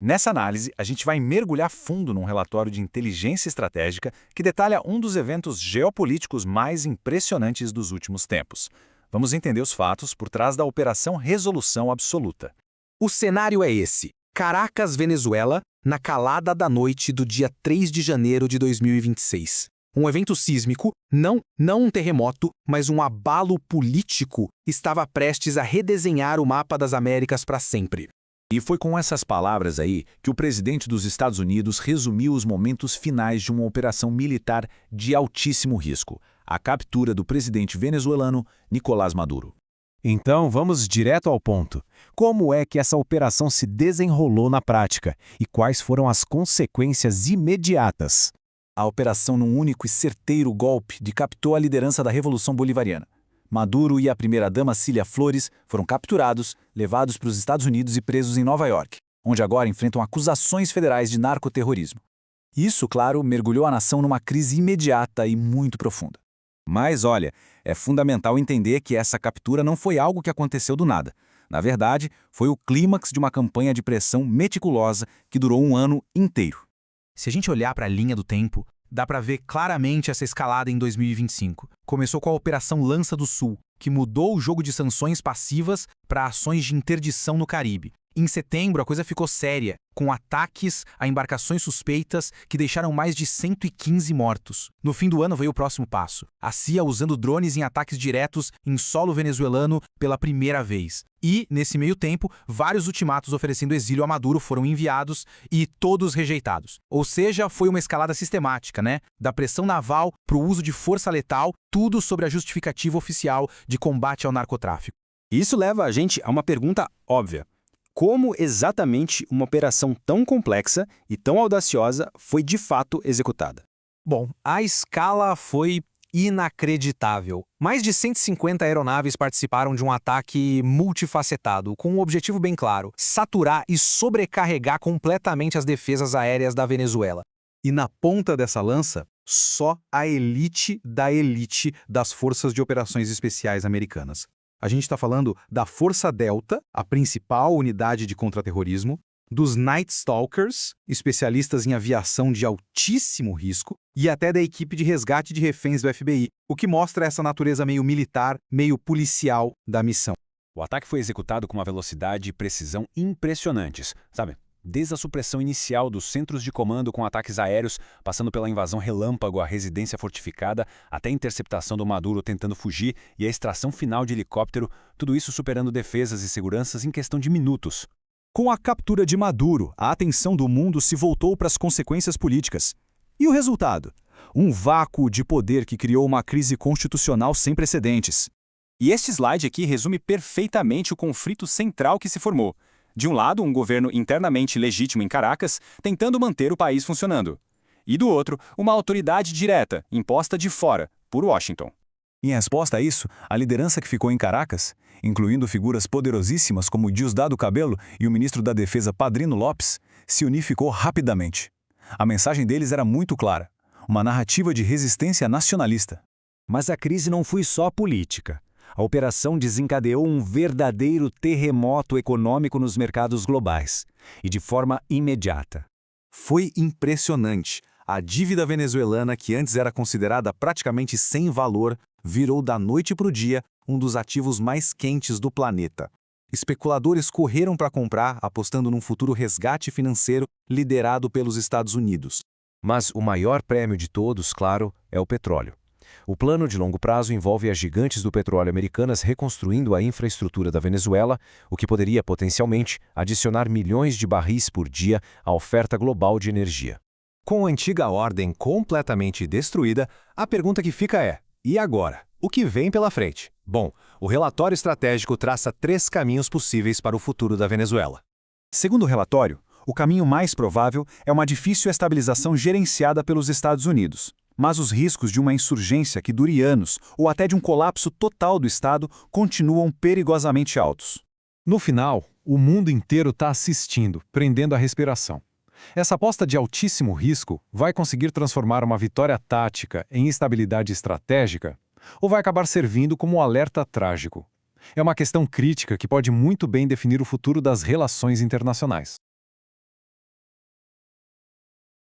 Nessa análise, a gente vai mergulhar fundo num relatório de inteligência estratégica que detalha um dos eventos geopolíticos mais impressionantes dos últimos tempos. Vamos entender os fatos por trás da Operação Resolução Absoluta. O cenário é esse: Caracas, Venezuela, na calada da noite do dia 3 de janeiro de 2026. Um evento sísmico, não um terremoto, mas um abalo político, estava prestes a redesenhar o mapa das Américas para sempre. E foi com essas palavras aí que o presidente dos Estados Unidos resumiu os momentos finais de uma operação militar de altíssimo risco, a captura do presidente venezuelano Nicolás Maduro. Então, vamos direto ao ponto. Como é que essa operação se desenrolou na prática e quais foram as consequências imediatas? A operação, num único e certeiro golpe, decapitou a liderança da Revolução Bolivariana. Maduro e a primeira-dama Cília Flores foram capturados, levados para os Estados Unidos e presos em Nova York, onde agora enfrentam acusações federais de narcoterrorismo. Isso, claro, mergulhou a nação numa crise imediata e muito profunda. Mas, olha, é fundamental entender que essa captura não foi algo que aconteceu do nada. Na verdade, foi o clímax de uma campanha de pressão meticulosa que durou um ano inteiro. Se a gente olhar para a linha do tempo, dá para ver claramente essa escalada em 2025. Começou com a Operação Lança do Sul, que mudou o jogo de sanções passivas para ações de interdição no Caribe. Em setembro, a coisa ficou séria, com ataques a embarcações suspeitas que deixaram mais de 115 mortos. No fim do ano veio o próximo passo: a CIA usando drones em ataques diretos em solo venezuelano pela primeira vez. E, nesse meio tempo, vários ultimatos oferecendo exílio a Maduro foram enviados e todos rejeitados. Ou seja, foi uma escalada sistemática, né? Da pressão naval para o uso de força letal, tudo sobre a justificativa oficial de combate ao narcotráfico. Isso leva a gente a uma pergunta óbvia. Como exatamente uma operação tão complexa e tão audaciosa foi de fato executada? Bom, a escala foi inacreditável. Mais de 150 aeronaves participaram de um ataque multifacetado, com um objetivo bem claro: saturar e sobrecarregar completamente as defesas aéreas da Venezuela. E na ponta dessa lança, só a elite das Forças de Operações Especiais americanas. A gente está falando da Força Delta, a principal unidade de contra-terrorismo, dos Night Stalkers, especialistas em aviação de altíssimo risco, e até da equipe de resgate de reféns do FBI, o que mostra essa natureza meio militar, meio policial da missão. O ataque foi executado com uma velocidade e precisão impressionantes, sabe? Desde a supressão inicial dos centros de comando com ataques aéreos, passando pela invasão relâmpago à residência fortificada, até a interceptação do Maduro tentando fugir e a extração final de helicóptero, tudo isso superando defesas e seguranças em questão de minutos. Com a captura de Maduro, a atenção do mundo se voltou para as consequências políticas. E o resultado? Um vácuo de poder que criou uma crise constitucional sem precedentes. E este slide aqui resume perfeitamente o conflito central que se formou. De um lado, um governo internamente legítimo em Caracas, tentando manter o país funcionando. E do outro, uma autoridade direta, imposta de fora, por Washington. Em resposta a isso, a liderança que ficou em Caracas, incluindo figuras poderosíssimas como Diosdado Cabello e o ministro da Defesa Padrino Lopes, se unificou rapidamente. A mensagem deles era muito clara: uma narrativa de resistência nacionalista. Mas a crise não foi só política. A operação desencadeou um verdadeiro terremoto econômico nos mercados globais, e de forma imediata. Foi impressionante. A dívida venezuelana, que antes era considerada praticamente sem valor, virou da noite para o dia um dos ativos mais quentes do planeta. Especuladores correram para comprar, apostando num futuro resgate financeiro liderado pelos Estados Unidos. Mas o maior prêmio de todos, claro, é o petróleo. O plano de longo prazo envolve as gigantes do petróleo americanas reconstruindo a infraestrutura da Venezuela, o que poderia potencialmente adicionar milhões de barris por dia à oferta global de energia. Com a antiga ordem completamente destruída, a pergunta que fica é: e agora? O que vem pela frente? Bom, o relatório estratégico traça 3 caminhos possíveis para o futuro da Venezuela. Segundo o relatório, o caminho mais provável é uma difícil estabilização gerenciada pelos Estados Unidos. Mas os riscos de uma insurgência que dure anos ou até de um colapso total do Estado continuam perigosamente altos. No final, o mundo inteiro está assistindo, prendendo a respiração. Essa aposta de altíssimo risco vai conseguir transformar uma vitória tática em estabilidade estratégica ou vai acabar servindo como um alerta trágico? É uma questão crítica que pode muito bem definir o futuro das relações internacionais.